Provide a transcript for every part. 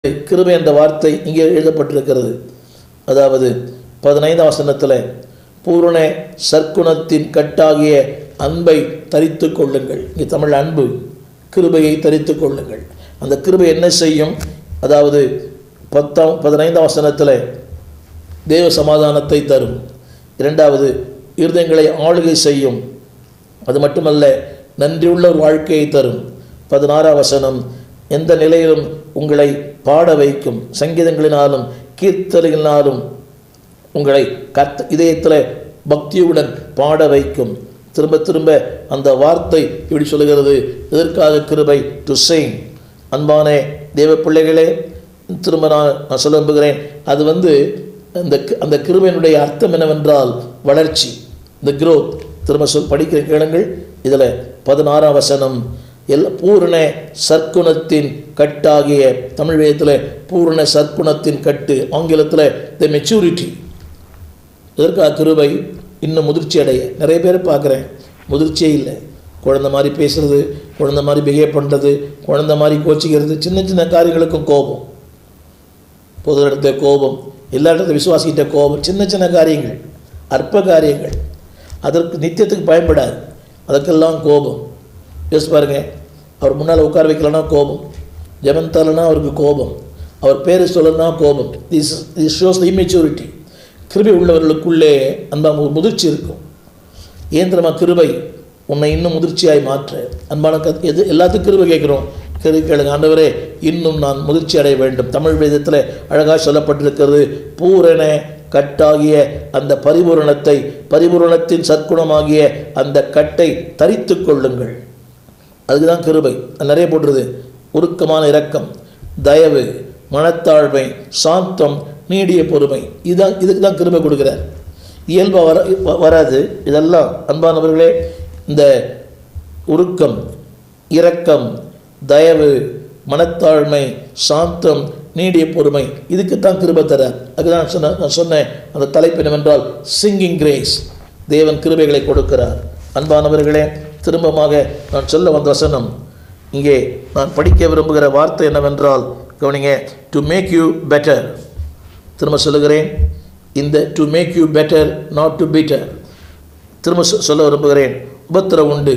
கிருபை என்ற வார்த்தை இங்கே எழுதப்பட்டிருக்கிறது. அதாவது 15ஆம் வசனத்தில் பூரண சற்குணத்தின் கட்டாகிய அன்பை தரித்து கொள்ளுங்கள். இங்கே தமிழ் அன்பு, கிருபையை தரித்து கொள்ளுங்கள். அந்த கிருபை என்ன செய்யும்? அதாவது 15ஆம் வசனத்தில் தேவ சமாதானத்தை தரும். இரண்டாவது, இருதயங்களை ஆளுகை செய்யும். அது மட்டுமல்ல, நன்றியுள்ள ஒரு வாழ்க்கையை தரும். 16ஆம் வசனம், எந்த நிலையிலும் உங்களை பாட வைக்கும், சங்கீதங்களினாலும் கீர்த்தனைகளினாலும் உங்களை இதயத்தில் பக்தியுடன் பாட வைக்கும். திரும்ப திரும்ப அந்த வார்த்தை இப்படி சொல்லுகிறது, இதற்காக கிருபை டு சிங். அன்பான தேவ பிள்ளைகளே, திரும்ப நான் சொல்ல விரும்புகிறேன். அது அந்த கிருபையினுடைய அர்த்தம் என்னவென்றால் வளர்ச்சி, இந்த growth. திரும்ப படிக்கிற கேளுங்கள். இதில் 16ஆம் வசனம், பூரண சற்குணத்தின் கட்டாகிய, தமிழ் வேதத்தில் பூரண சற்குணத்தின் கட்டு, ஆங்கிலத்தில் த மெச்சூரிட்டி. இதற்காக கிருபை இன்னும் முதிர்ச்சி அடைய. நிறைய பேர் பார்க்குறேன், முதிர்ச்சியே இல்லை. குழந்தை மாதிரி பேசுகிறது, குழந்தை மாதிரி பிஹேவ் பண்ணுறது, குழந்தை மாதிரி கோச்சிக்கிறது, சின்ன சின்ன காரியங்களுக்கும் கோபம், பொது இடத்த கோபம், எல்லா இடத்துல விசுவாசிக்கிட்ட கோபம், சின்ன சின்ன காரியங்கள், அற்ப காரியங்கள், அதற்கு நித்தியத்துக்கு பயன்படாது, அதுக்கெல்லாம் கோபம். யோசிச்சு பாருங்கள், அவர் முன்னால் உட்கார வைக்கலன்னா கோபம், ஜெபம் தரலன்னா அவருக்கு கோபம், அவர் பேர் சொல்லனா கோபம். This shows the immaturity. கிருபை உள்ளவர்களுக்குள்ளே அந்த முதிர்ச்சி இருக்கும். ஏன் தெரியுமா? கிருபை உன்னை இன்னும் முதிர்ச்சியாய் மாற்ற. அன்பான எல்லாத்துக்கும் கிருபை கேட்குறோம். கேளுங்க, ஆண்டவரே இன்னும் நான் முதிர்ச்சி அடைய வேண்டும். தமிழ் வேதத்தில் அழகாக சொல்லப்பட்டிருக்கிறது, பூரண கட்டாகிய அந்த பரிபூரணத்தின் சற்குணமாகிய அந்த கட்டை தரித்து கொள்ளுங்கள். அதுக்கு தான் கிருபை. அது நிறைய போட்டுருது. உருக்கமான இரக்கம், தயவு, மனத்தாழ்மை, சாந்தம், நீடிய பொறுமை. இதுக்கு தான் கிருபை கொடுக்குறார். இயல்பாக வராது. இதெல்லாம் அன்பானவர்களே, இந்த உருக்கம், இரக்கம், தயவு, மனத்தாழ்மை, சாந்தம், நீடிய பொறுமை, இதுக்கு தான் கிருபை தரார். அதுதான் நான் சொன்னேன், அந்த தலைப்பு என்னவென்றால் சிங்கிங் கிரேஸ். தேவன் கிருபைகளை கொடுக்கிறார். அன்பானவர்களே, திரும்பமாக நான் சொல்ல வந்த வசனம், இங்கே நான் படிக்க விரும்புகிற வார்த்தை என்னவென்றால், கவனிங்க, டு மேக் யூ பெட்டர். திரும்ப சொல்லுகிறேன், இந்த to make you better, not to Peter. திரும்ப சொல்ல விரும்புகிறேன், உபத்திரம் உண்டு,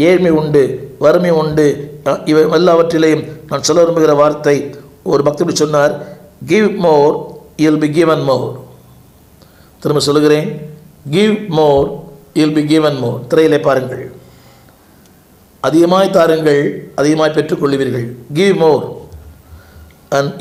ஏழ்மை உண்டு, வறுமை உண்டு, இவை எல்லாவற்றிலையும் நான் சொல்ல விரும்புகிற வார்த்தை, ஒரு பக்தர் சொன்னார், give more you'll be given more. திரும்ப சொல்லுகிறேன், give more you'll be given more. திரையிலே பாருங்கள், அதிகமாய் தாருங்கள், அதிகமாய் பெற்றுக்கொள்வீர்கள். Give more and